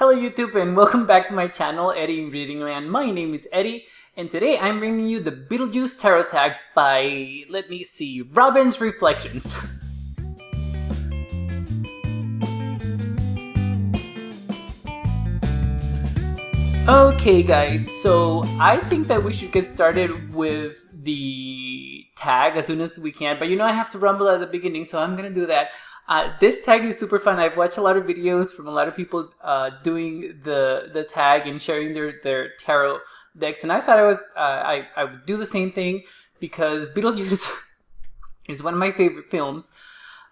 Hello YouTube and welcome back to my channel, eddieinreadingland. My name is Eddie and today I'm bringing you the Beetlejuice Tarot Tag by, Robin's Reflections. Okay guys, so I think that we should get started with the tag as soon as we can, but I have to rumble at the beginning, so I'm gonna do that. This tag is super fun. I've watched a lot of videos from a lot of people doing the tag and sharing their tarot decks, and I thought I would do the same thing because Beetlejuice is one of my favorite films.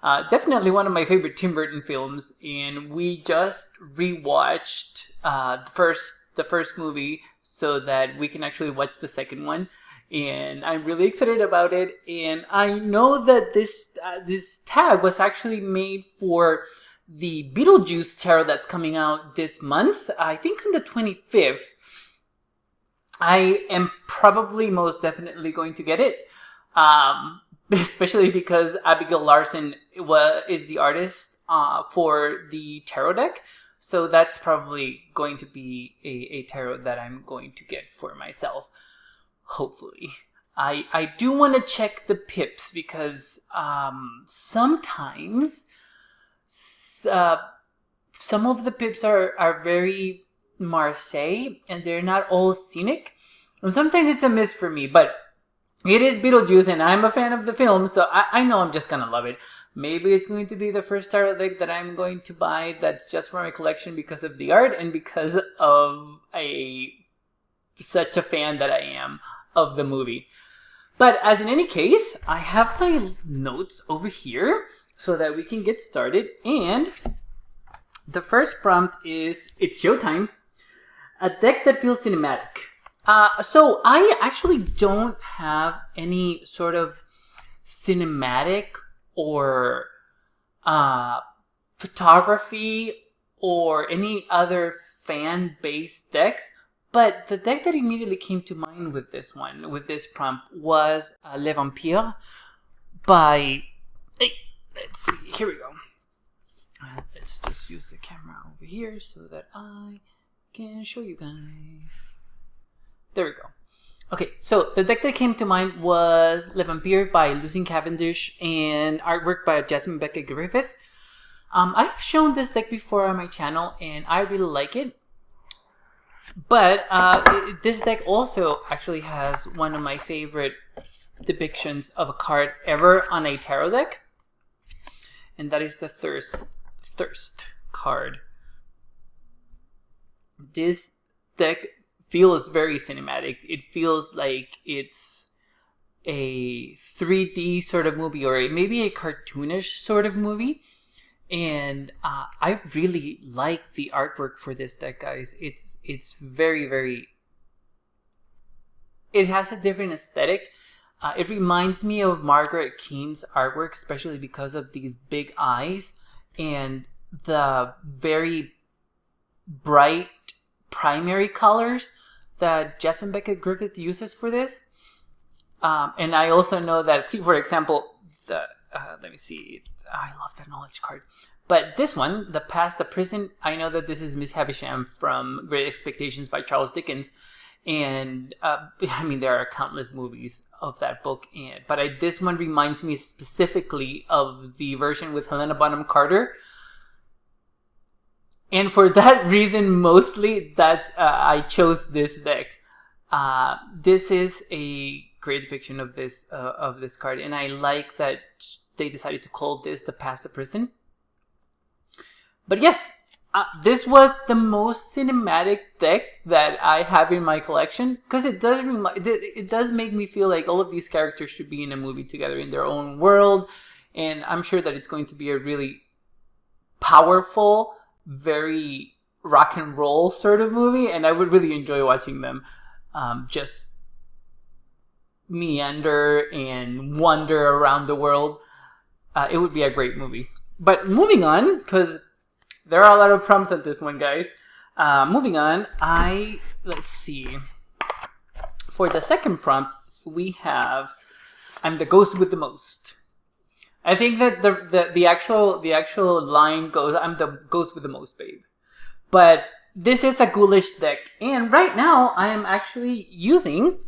Definitely one of my favorite Tim Burton films, and we just rewatched the first movie so that we can actually watch the second one. And I'm really excited about it. And I know that this tag was actually made for the Beetlejuice tarot that's coming out this month. I think on the 25th. I am probably most definitely going to get it. Especially because Abigail Larson is the artist for the tarot deck. So that's probably going to be a tarot that I'm going to get for myself. Hopefully. I do want to check the pips because sometimes some of the pips are very Marseille and they're not all scenic. And sometimes it's a miss for me, but it is Beetlejuice and I'm a fan of the film, so I know I'm just gonna love it. Maybe it's going to be the first tarot deck that I'm going to buy that's just for my collection because of the art and because of such a fan that I am of the movie. But as in any case, I have my notes over here so that we can get started. And the first prompt is, it's showtime. A deck that feels cinematic. So I actually don't have any sort of cinematic or photography or any other fan-based decks. But the deck that immediately came to mind with this prompt, was Le Vampire by... let's see, here we go. Let's just use the camera over here so that I can show you guys. There we go. Okay, so the deck that came to mind was Le Vampire by Lucy Cavendish and artwork by Jasmine Becca Griffith. I have shown this deck before on my channel and I really like it. But this deck also actually has one of my favorite depictions of a card ever on a tarot deck. And that is the Thirst card. This deck feels very cinematic. It feels like it's a 3D sort of movie or maybe a cartoonish sort of movie. And I really like the artwork for this deck, guys. It's very, very... It has a different aesthetic. It reminds me of Margaret Keane's artwork, especially because of these big eyes and the very bright primary colors that Jasmine Becca Griffith uses for this. And I also know that, see, for example, let me see. I love that knowledge card. But this one, The Past, the Present, I know that this is Miss Havisham from Great Expectations by Charles Dickens. And, there are countless movies of that book. But this one reminds me specifically of the version with Helena Bonham Carter. And for that reason, mostly, that I chose this deck. This is a great depiction of this card. And I like that they decided to call this The Past, the Present. But yes, this was the most cinematic deck that I have in my collection because it does make me feel like all of these characters should be in a movie together in their own world, and I'm sure that it's going to be a really powerful, very rock and roll sort of movie, and I would really enjoy watching them just meander and wander around the world. It would be a great movie. But moving on, because there are a lot of prompts at this one, guys. Moving on, let's see. For the second prompt, we have, I'm the ghost with the most. I think that the actual line goes, I'm the ghost with the most, babe. But this is a ghoulish deck, and right now I am actually using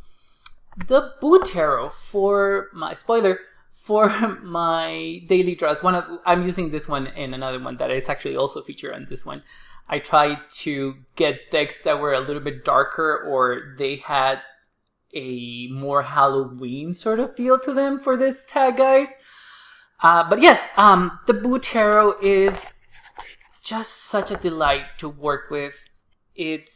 the Boo Tarot for my daily draws. I'm using this one and another one that is actually also featured on this one. I tried to get decks that were a little bit darker, or they had a more Halloween sort of feel to them for this tag, guys. But yes, the Boo Tarot is just such a delight to work with. It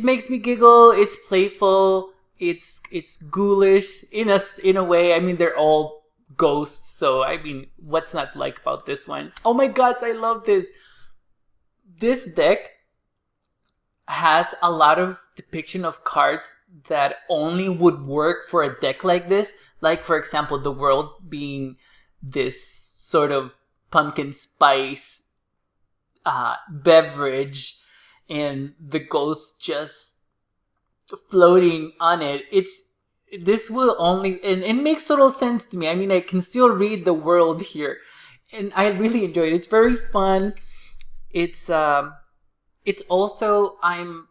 makes me giggle. It's playful. It's ghoulish in a way. I mean, they're all ghosts, so I mean, what's not to like about this one? Oh my gods, I love this. This deck has a lot of depiction of cards that only would work for a deck like this. Like, for example, the world being this sort of pumpkin spice beverage, and the ghost just floating on it. This will only, and it makes total sense to me. I mean, I can still read the world here, and I really enjoy it. It's very fun. It's also, I'm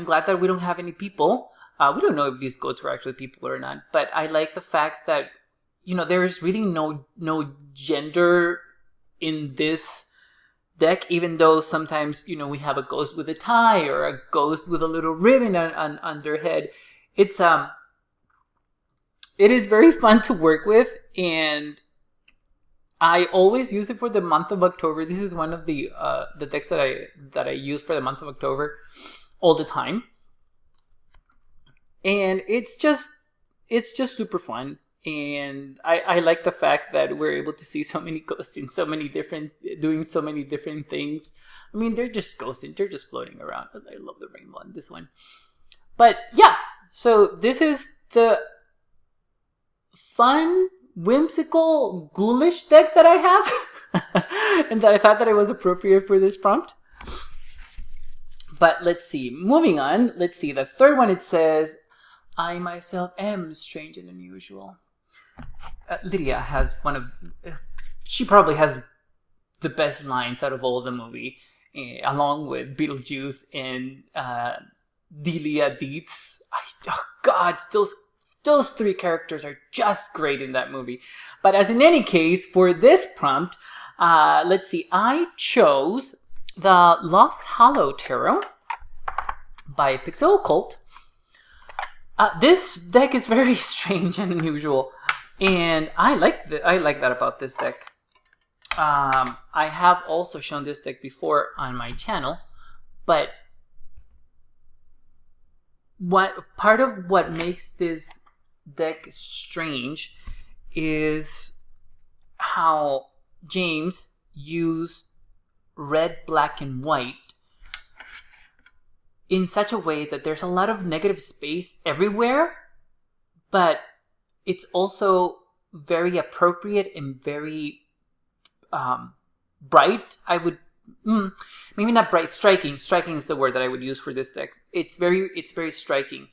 glad that we don't have any people. We don't know if these goats were actually people or not, but I like the fact that, you know, there is really no gender in this deck, even though sometimes, you know, we have a ghost with a tie or a ghost with a little ribbon on their head. It is very fun to work with, and I always use it for the month of October. This is one of the decks that I use for the month of October all the time, and it's just super fun. And I like the fact that we're able to see so many ghosts in doing so many different things. I mean, they're just ghosting, they're just floating around. I love the rainbow on this one. But yeah, so this is the fun, whimsical, ghoulish deck that I have, and that I thought that it was appropriate for this prompt. But let's see, moving on. Let's see, the third one, it says, I myself am strange and unusual. Lydia has she probably has the best lines out of all the movie, along with Beetlejuice and Delia Dietz. Oh God, those three characters are just great in that movie. But as in any case, for this prompt, let's see, I chose the Lost Hollow Tarot by Pixel Cult. This deck is very strange and unusual, and I like that about this deck. I have also shown this deck before on my channel, but part of what makes this deck strange is how James used red, black, and white in such a way that there's a lot of negative space everywhere, but it's also very appropriate and very bright. I would maybe not bright, striking. Striking is the word that I would use for this deck. It's very striking.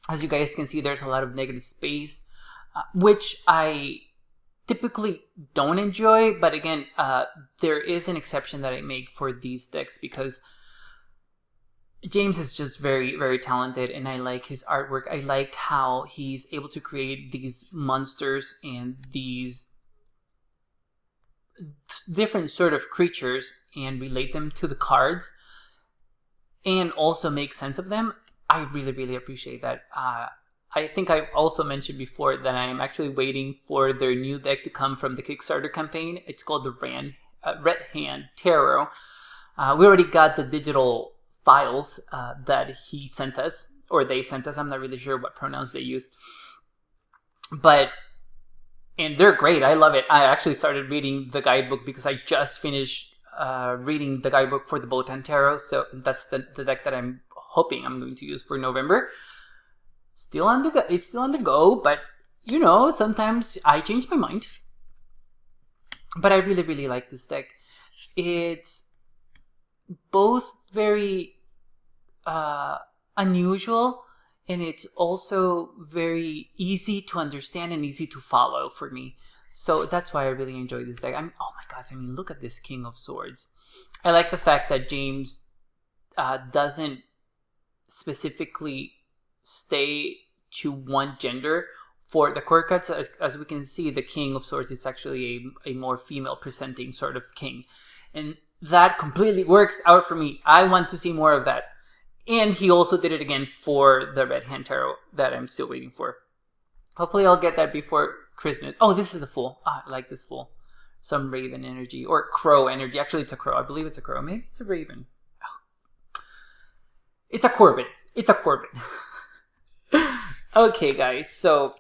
As you guys can see, there's a lot of negative space, which I typically don't enjoy. But again, there is an exception that I make for these decks because James is just very, very talented, and I like his artwork. I like how he's able to create these monsters and these different sort of creatures and relate them to the cards and also make sense of them. I really, really appreciate that. I think I also mentioned before that I am actually waiting for their new deck to come from the Kickstarter campaign. It's called the Red Hand Tarot. We already got the digital files that he sent us, or they sent us. I'm not really sure what pronouns they use, and they're great. I love it. I actually started reading the guidebook because I just finished reading the guidebook for the Botan Tarot, so that's the deck that I'm hoping I'm going to use for November. It's still on the go, but you know, sometimes I change my mind. But I really, really like this deck. It's both very unusual, and it's also very easy to understand and easy to follow for me. So that's why I really enjoy this deck. I mean, oh my gosh, I mean, look at this King of Swords. I like the fact that James doesn't specifically stay to one gender. For the cord cuts, as we can see, the King of Swords is actually a more female presenting sort of king. And that completely works out for me. I want to see more of that. And he also did it again for the Red Hand Tarot that I'm still waiting for. Hopefully I'll get that before Christmas. Oh, this is the Fool. I like this Fool. Some raven energy or crow energy. Actually, it's a crow. I believe it's a crow. Maybe it's a raven. Oh. It's a Corbin. It's a Corbin. Okay, guys. So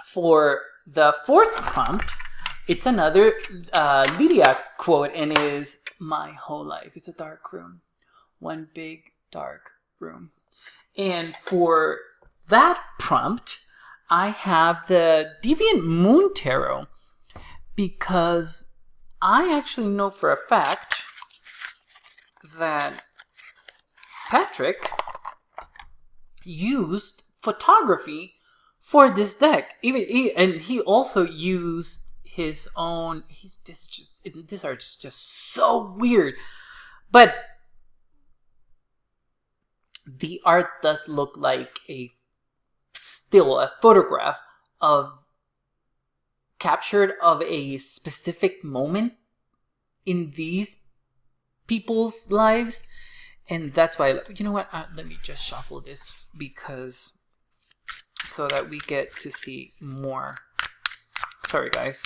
for the fourth prompt, it's another Lydia quote, and is, "My whole life is a dark room. One big dark room." And for that prompt, I have the Deviant Moon Tarot, because I actually know for a fact that Patrick used photography for this deck. And he also used his own. This art is just so weird, but the art does look like a photograph captured of a specific moment in these people's lives. And that's why, you know what, let me just shuffle this, because so that we get to see more, sorry guys,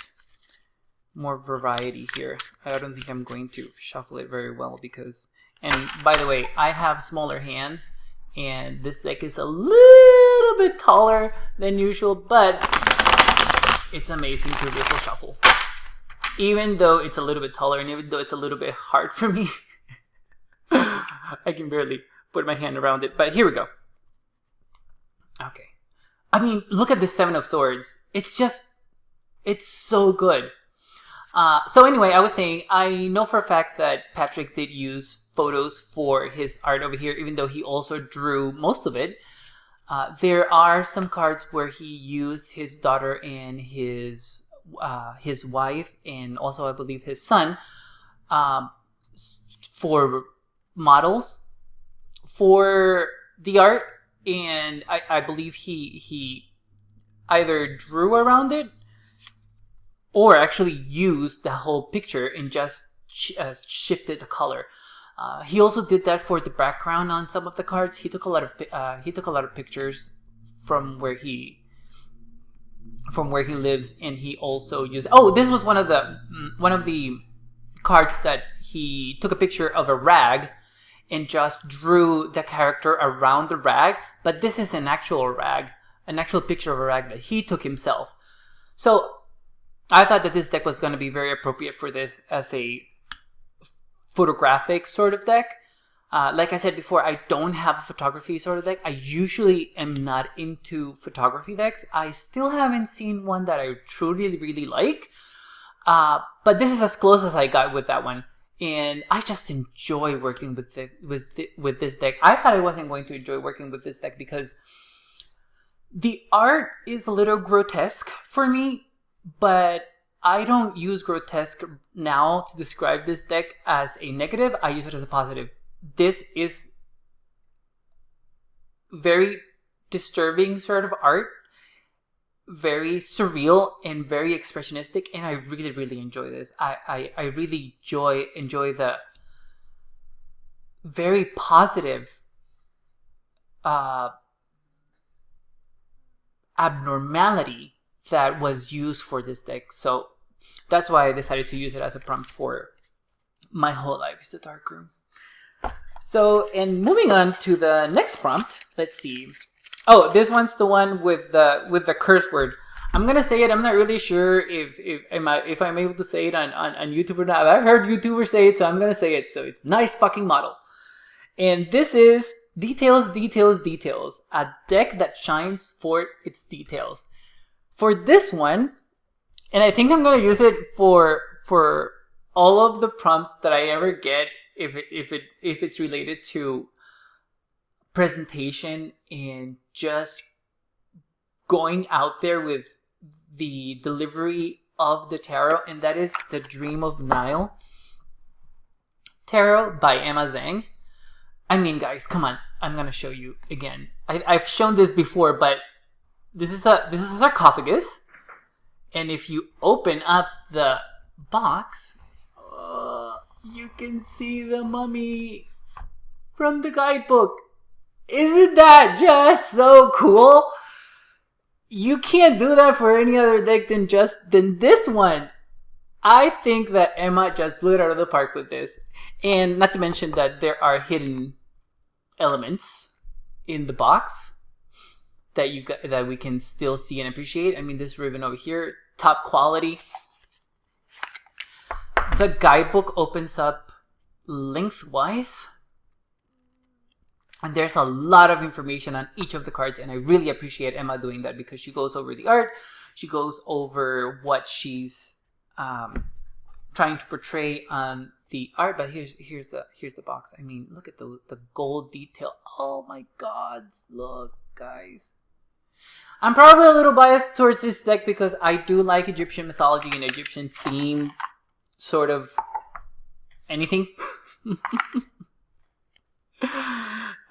more variety here. I don't think I'm going to shuffle it very well because, and by the way, I have smaller hands and this deck is a little bit taller than usual, but it's amazing to be able to shuffle. Even though it's a little bit taller and even though it's a little bit hard for me, I can barely put my hand around it, but here we go. Okay. I mean, look at the Seven of Swords. It's so good. So anyway, I was saying, I know for a fact that Patrick did use photos for his art over here, even though he also drew most of it. There are some cards where he used his daughter and his wife, and also I believe his son, for models for the art, and I believe he either drew around it or actually used the whole picture and just shifted the color. He also did that for the background on some of the cards. He took a lot of pictures from where he lives, and he also used. Oh, this was one of the cards that he took a picture of a rag and just drew the character around the rag. But this is an actual rag, an actual picture of a rag that he took himself. So I thought that this deck was going to be very appropriate for this as a photographic sort of deck. Like I said before, I don't have a photography sort of deck. I usually am not into photography decks. I still haven't seen one that I truly really like. But this is as close as I got with that one. And I just enjoy working with this deck. I thought I wasn't going to enjoy working with this deck because the art is a little grotesque for me, but I don't use grotesque now to describe this deck as a negative. I use it as a positive. This is very disturbing sort of art, very surreal and very expressionistic, and I really, really enjoy this. I really enjoy the very positive abnormality that was used for this deck. So that's why I decided to use it as a prompt for My Whole Life is a Dark Room. So, and moving on to the next prompt, let's see. Oh, this one's the one with the curse word. I'm gonna say it. I'm not really sure if I'm able to say it on YouTube or not. I've heard YouTubers say it, so I'm gonna say it. So it's nice fucking model. And this is Details, Details, Details. A deck that shines for its details. For this one, and I think I'm gonna use it for all of the prompts that I ever get if it's related to presentation and just going out there with the delivery of the tarot, and that is the Dream of Nile Tarot by Emma Zhang. I mean, guys, come on. I'm gonna show you again. I've shown this before, but this is a sarcophagus, and if you open up the box, you can see the mummy from the guidebook. Isn't that just so cool? You can't do that for any other deck than this one. I think that Emma just blew it out of the park with this. And not to mention that there are hidden elements in the box that we can still see and appreciate. I mean, this ribbon over here, top quality. The guidebook opens up lengthwise. And there's a lot of information on each of the cards, and I really appreciate Emma doing that because she goes over the art, she goes over what she's trying to portray on the art. But here's the box. I mean, look at the gold detail. Oh my God! Look, guys. I'm probably a little biased towards this deck because I do like Egyptian mythology and Egyptian theme, sort of anything.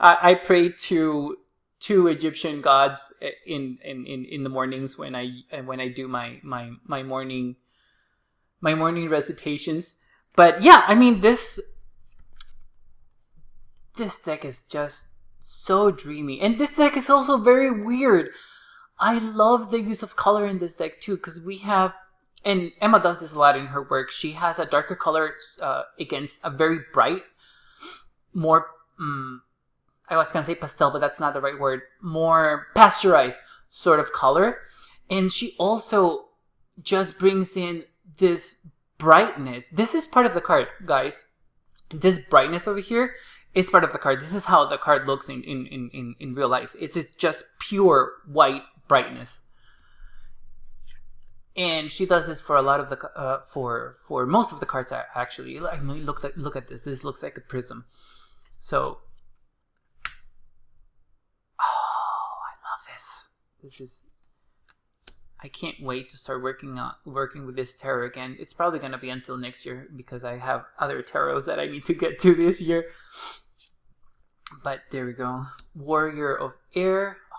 I pray to Egyptian gods in the mornings when I do my morning recitations. But yeah, I mean, this deck is just so dreamy, and this deck is also very weird. I love the use of color in this deck too, because we have, and Emma does this a lot in her work, she has a darker color against a very bright, more I was gonna say pastel, but that's not the right word, more pasteurized sort of color. And she also just brings in this brightness. This is part of the card, guys. This brightness over here is part of the card. This is how the card looks in real life. It's just pure white brightness. And she does this for a lot of the for most of the cards actually. I mean, look at this. This looks like a prism. So, oh, I love this. This is, I can't wait to start working with this tarot again. It's probably gonna be until next year because I have other tarots that I need to get to this year. But there we go. Warrior of Air. Oh,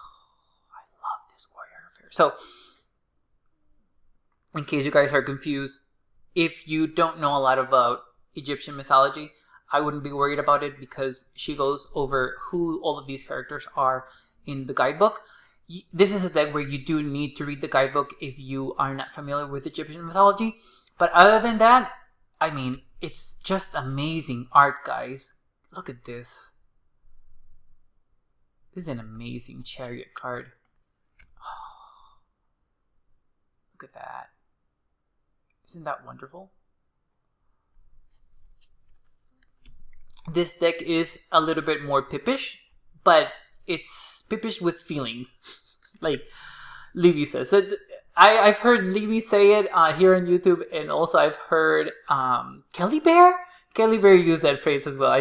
I love this Warrior of Air. So, in case you guys are confused, if you don't know a lot about Egyptian mythology, I wouldn't be worried about it because she goes over who all of these characters are in the guidebook. This is a deck where you do need to read the guidebook if you are not familiar with Egyptian mythology. But other than that, I mean, it's just amazing art, guys. Look at this. This is an amazing Chariot card. Oh, look at that. Isn't that wonderful? This deck is a little bit more pippish, but it's pippish with feelings, like Livi says. So I've heard Livi say it here on YouTube, and also I've heard Kelly Bear use that phrase as well.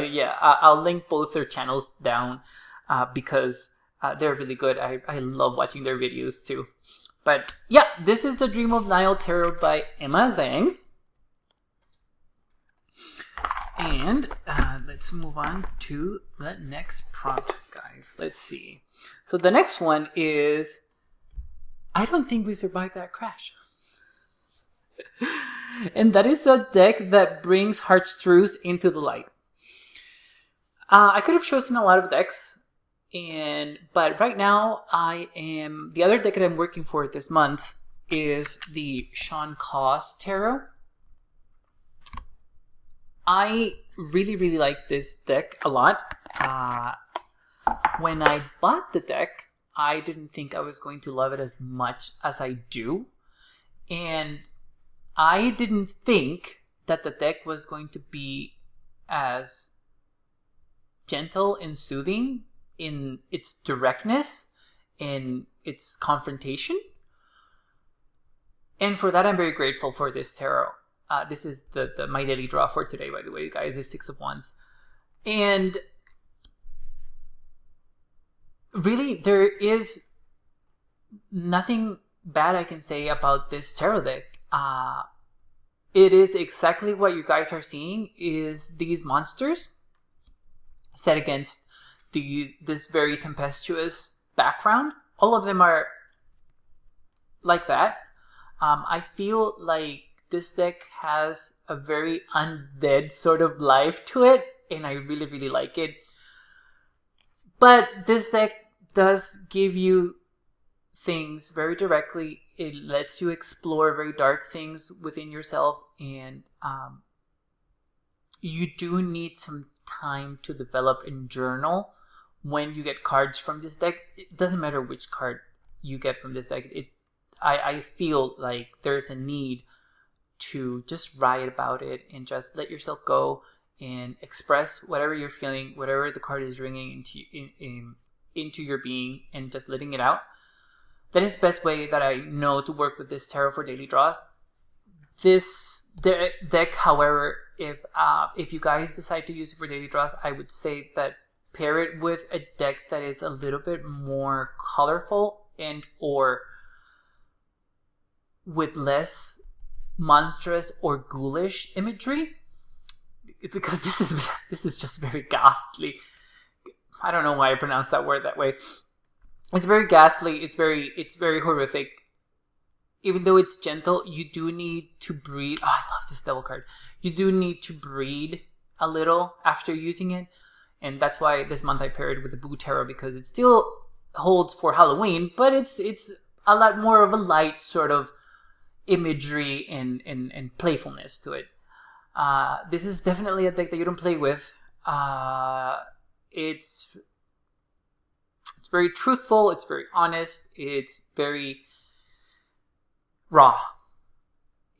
I'll link both their channels down because they're really good. I love watching their videos too. But yeah, this is the Dream of Nile Tarot by Emma Zhang. And let's move on to the next prompt, guys. Let's see. So the next one is, I don't think we survived that crash. And that is a deck that brings Heartstreuss into the light. I could have chosen a lot of decks, but right now the other deck that I'm working for this month is the Sean Kos Tarot. I really, really like this deck a lot. When I bought the deck, I didn't think I was going to love it as much as I do. And I didn't think that the deck was going to be as gentle and soothing in its directness, in its confrontation. And for that, I'm very grateful for this tarot. This is my daily draw for today, by the way, guys. It's 6 of Wands. And really, there is nothing bad I can say about this tarot deck. It is exactly what you guys are seeing, is these monsters set against this very tempestuous background. All of them are like that. I feel like this deck has a very undead sort of life to it, and I really, really like it. But this deck does give you things very directly. It lets you explore very dark things within yourself, and you do need some time to develop and journal when you get cards from this deck. It doesn't matter which card you get from this deck. I feel like there's a need to just write about it and just let yourself go and express whatever you're feeling, whatever the card is bringing into your being, and just letting it out. That is the best way that I know to work with this tarot for daily draws. This deck, however, if you guys decide to use it for daily draws, I would say that pair it with a deck that is a little bit more colorful and or with less monstrous or ghoulish imagery, because this is just very ghastly. I don't know why I pronounced that word that way. It's very ghastly. It's very horrific. Even though it's gentle, you do need to breathe. Oh, I love this devil card. You do need to breathe a little after using it, and that's why this month I paired with the Boo Tarot, because it still holds for Halloween, but it's a lot more of a light sort of imagery and playfulness to it. This is definitely a deck that you don't play with. It's very truthful. It's very honest. It's very raw,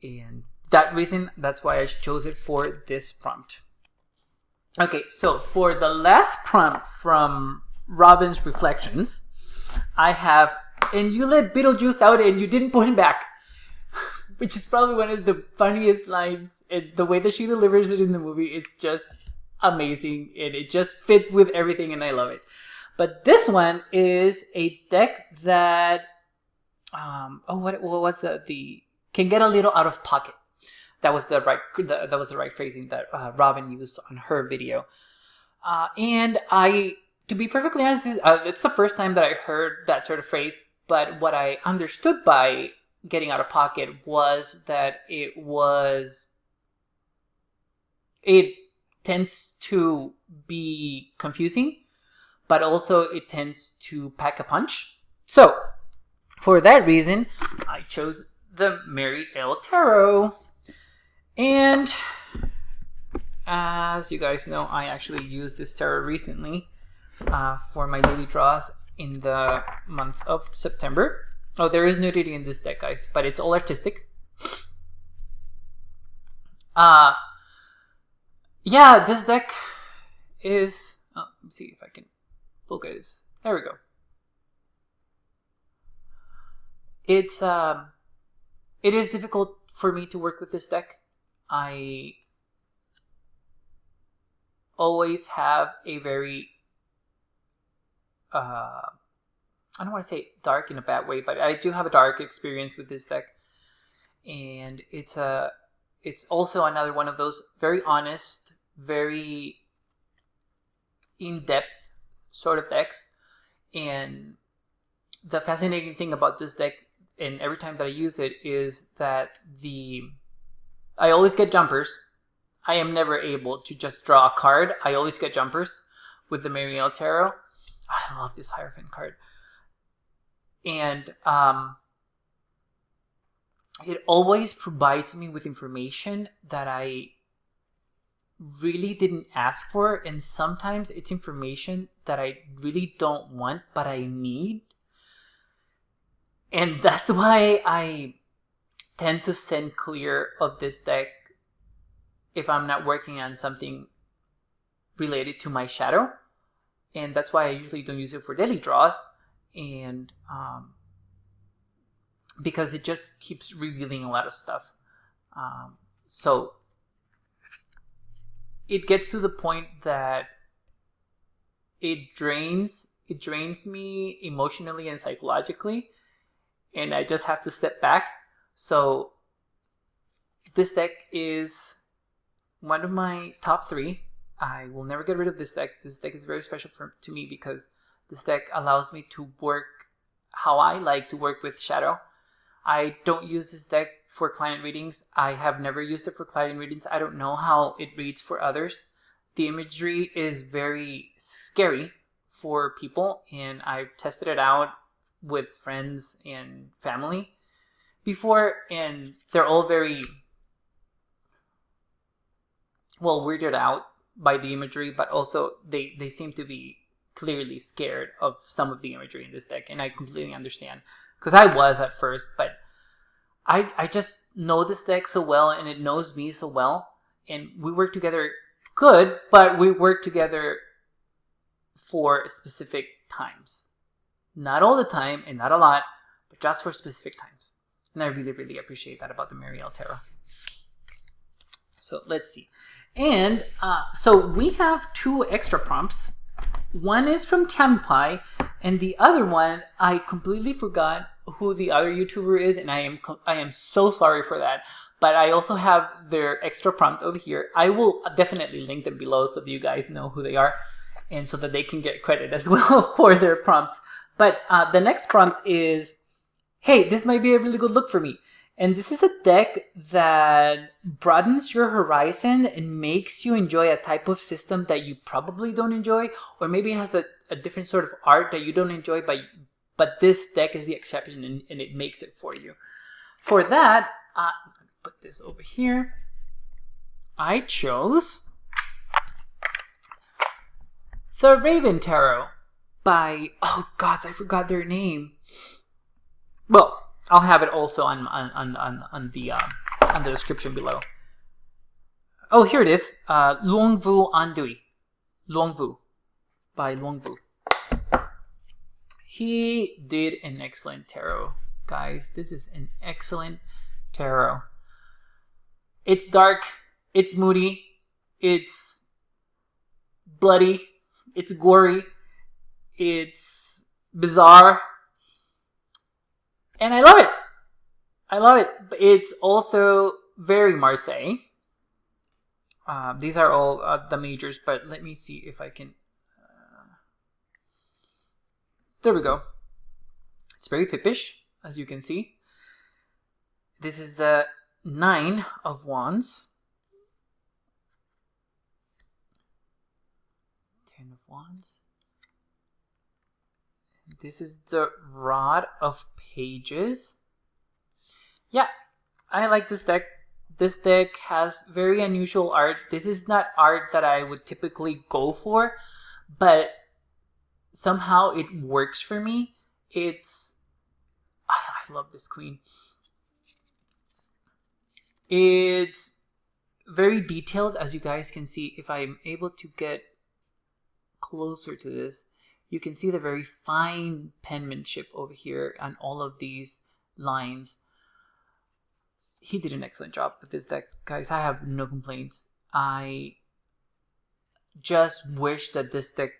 and that's why I chose it for this prompt. Okay, so for the last prompt from Robin's Reflections, I have, and you let Beetlejuice out and you didn't put him back, which is probably one of the funniest lines, and the way that she delivers it in the movie, it's just amazing, and it just fits with everything, and I love it. But this one is a deck that what was the can get a little out of pocket. That was the right phrasing that Robin used on her video. And to be perfectly honest, it's the first time that I heard that sort of phrase. But what I understood by getting out of pocket was that it tends to be confusing, but also it tends to pack a punch. So for that reason, I chose the Mary L. Tarot. And as you guys know, I actually used this tarot recently for my daily draws in the month of September. Oh, there is nudity in this deck, guys, but it's all artistic. Yeah, this deck is... Oh, let me see if I can focus. There we go. It is difficult for me to work with this deck. I always have a very I don't want to say dark in a bad way, but I do have a dark experience with this deck, and it's also another one of those very honest, very in-depth sort of decks. And the fascinating thing about this deck, and every time that I use it, is that I always get jumpers. I am never able to just draw a card. I always get jumpers with the Mary L. Tarot. I love this Hierophant card. And it always provides me with information that I really didn't ask for, and sometimes it's information that I really don't want, but I need. And that's why I tend to stand clear of this deck if I'm not working on something related to my shadow. And that's why I usually don't use it for daily draws. And because it just keeps revealing a lot of stuff. So it gets to the point that it drains me emotionally and psychologically. and I just have to step back. So this deck is one of my top 3. I will never get rid of this deck. This deck is very special to me because this deck allows me to work how I like to work with shadow. I don't use this deck for client readings. I have never used it for client readings. I don't know how it reads for others. The imagery is very scary for people, and I've tested it out with friends and family before, and they're all very, well, weirded out by the imagery, but also they seem to be clearly scared of some of the imagery in this deck, and I completely understand, because I was at first, but I just know this deck so well, and it knows me so well, and we work together good, but we work together for specific times. Not all the time, and not a lot, but just for specific times. And I really, really appreciate that about the Mariel Tarot. So let's see. And so we have 2 extra prompts. One is from Tampai, and the other one, I completely forgot who the other YouTuber is, and I am so sorry for that. But I also have their extra prompt over here. I will definitely link them below so that you guys know who they are, and so that they can get credit as well for their prompts. But the next prompt is, hey, this might be a really good look for me. And this is a deck that broadens your horizon and makes you enjoy a type of system that you probably don't enjoy, or maybe it has a different sort of art that you don't enjoy, but this deck is the exception, and it makes it for you. For that, put this over here. I chose the Raven Tarot by, oh gosh, I forgot their name. Well, I'll have it also on the description below. Oh, here it is. Luong Andui. Luong by Luong. He did an excellent tarot, guys. This is an excellent tarot. It's dark, it's moody, it's bloody, it's gory, it's bizarre, and I love it. I love it. It's also very Marseille. These are all the majors, but let me see if I can. There we go. It's very pippish, as you can see. This is the 9 of Wands. 10 of Wands. This is the Rod of Pages. Yeah, I like this deck. This deck has very unusual art. This is not art that I would typically go for, but somehow it works for me. I love this queen. It's very detailed, as you guys can see. If I'm able to get closer to this, you can see the very fine penmanship over here on all of these lines. He did an excellent job with this deck, guys. I have no complaints. I just wish that this deck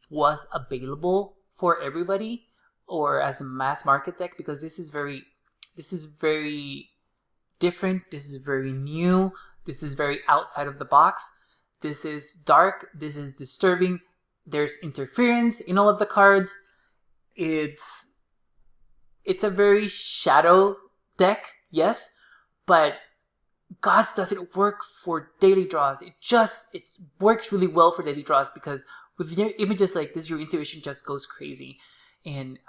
was available for everybody, or as a mass market deck, because this is very different. This is very new. This is very outside of the box. This is dark. This is disturbing. There's interference in all of the cards. It's a very shadow deck, yes, but gods, does it work for daily draws? It works really well for daily draws, because with images like this, your intuition just goes crazy, and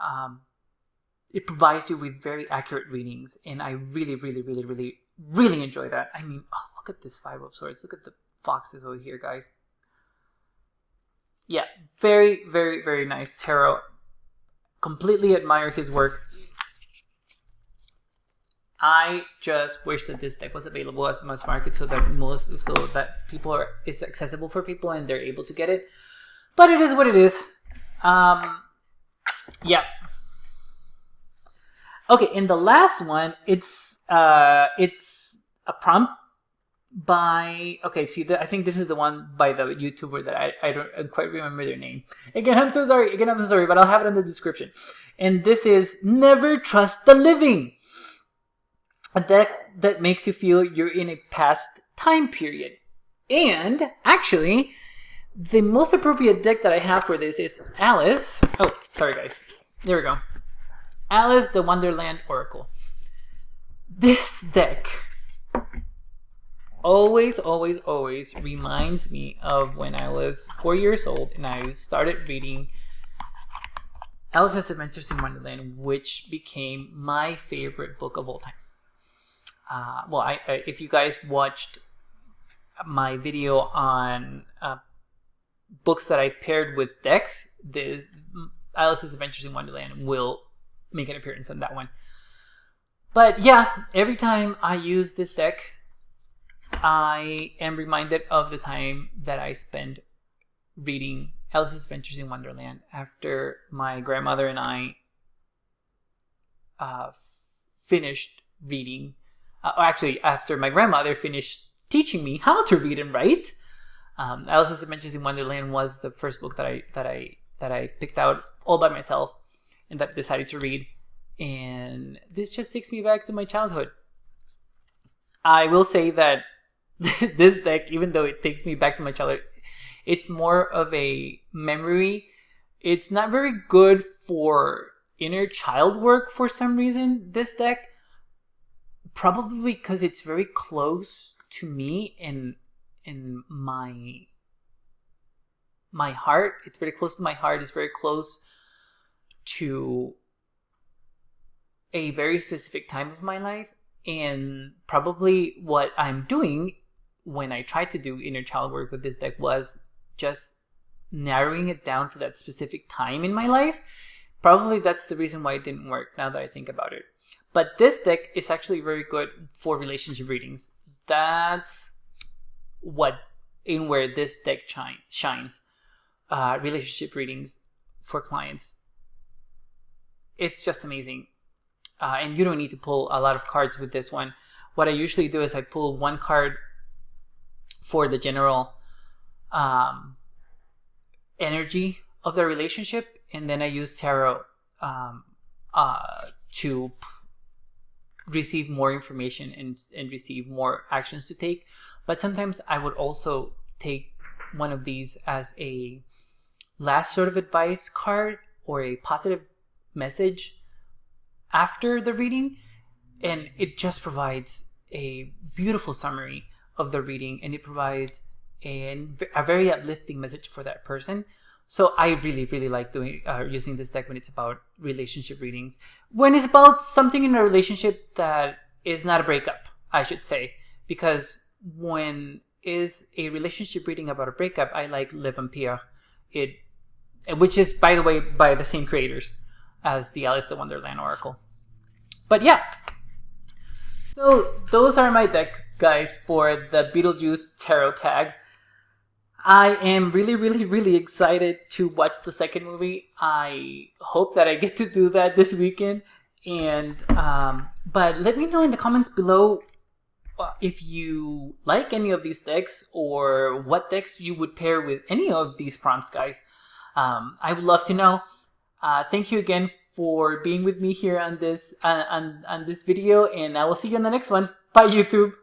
it provides you with very accurate readings, and I really, really, really, really, really enjoy that. I mean, oh, look at this 5 of Swords. Look at the foxes over here, guys. Yeah, very, very, very nice tarot. Completely admire his work. I just wish that this deck was available as a mass market, so that it's accessible for people and they're able to get it. But it is what it is. Yeah. Okay, and the last one, it's a prompt by, okay, see, I think this is the one by the YouTuber that I don't quite remember their name. Again, I'm so sorry, but I'll have it in the description. And this is Never Trust the Living. A deck that makes you feel you're in a past time period. And actually, the most appropriate deck that I have for this is Alice. Oh, sorry guys. There we go. Alice, the Wonderland Oracle. This deck always reminds me of when I was 4 years old and I started reading Alice's Adventures in Wonderland, which became my favorite book of all time. Well, if you guys watched my video on books that I paired with decks, this Alice's Adventures in Wonderland will make an appearance on that one. But yeah, every time I use this deck, I am reminded of the time that I spent reading Alice's Adventures in Wonderland after my grandmother and I finished reading. Actually, after my grandmother finished teaching me how to read and write. Alice's Adventures in Wonderland was the first book that I picked out all by myself and that I decided to read. And this just takes me back to my childhood. I will say that this deck, even though it takes me back to my childhood, it's more of a memory. It's not very good for inner child work for some reason, this deck. Probably because it's very close to me and my heart. It's very close to my heart. It's very close to a very specific time of my life. And probably what I'm doing when I tried to do inner child work with this deck was just narrowing it down to that specific time in my life. Probably that's the reason why it didn't work, now that I think about it. But this deck is actually very good for relationship readings. That's where this deck shines. Relationship readings for clients. It's just amazing. And you don't need to pull a lot of cards with this one. What I usually do is I pull one card for the general energy of the relationship, and then I use tarot to receive more information and receive more actions to take. But sometimes I would also take one of these as a last sort of advice card or a positive message after the reading, and it just provides a beautiful summary of the reading, and it provides a very uplifting message for that person. So I really like using this deck when it's about relationship readings. When it's about something in a relationship that is not a breakup, I should say, because when is a relationship reading about a breakup, I like Le Vampire, which is, by the way, by the same creators as the Alice in Wonderland Oracle. But yeah, so those are my decks, guys, for the Beetlejuice Tarot tag. I am really excited to watch the second movie. I hope that I get to do that this weekend. And but let me know in the comments below if you like any of these decks or what decks you would pair with any of these prompts, guys. I would love to know. Thank you again for being with me here on this video, and I will see you in the next one. Bye, YouTube.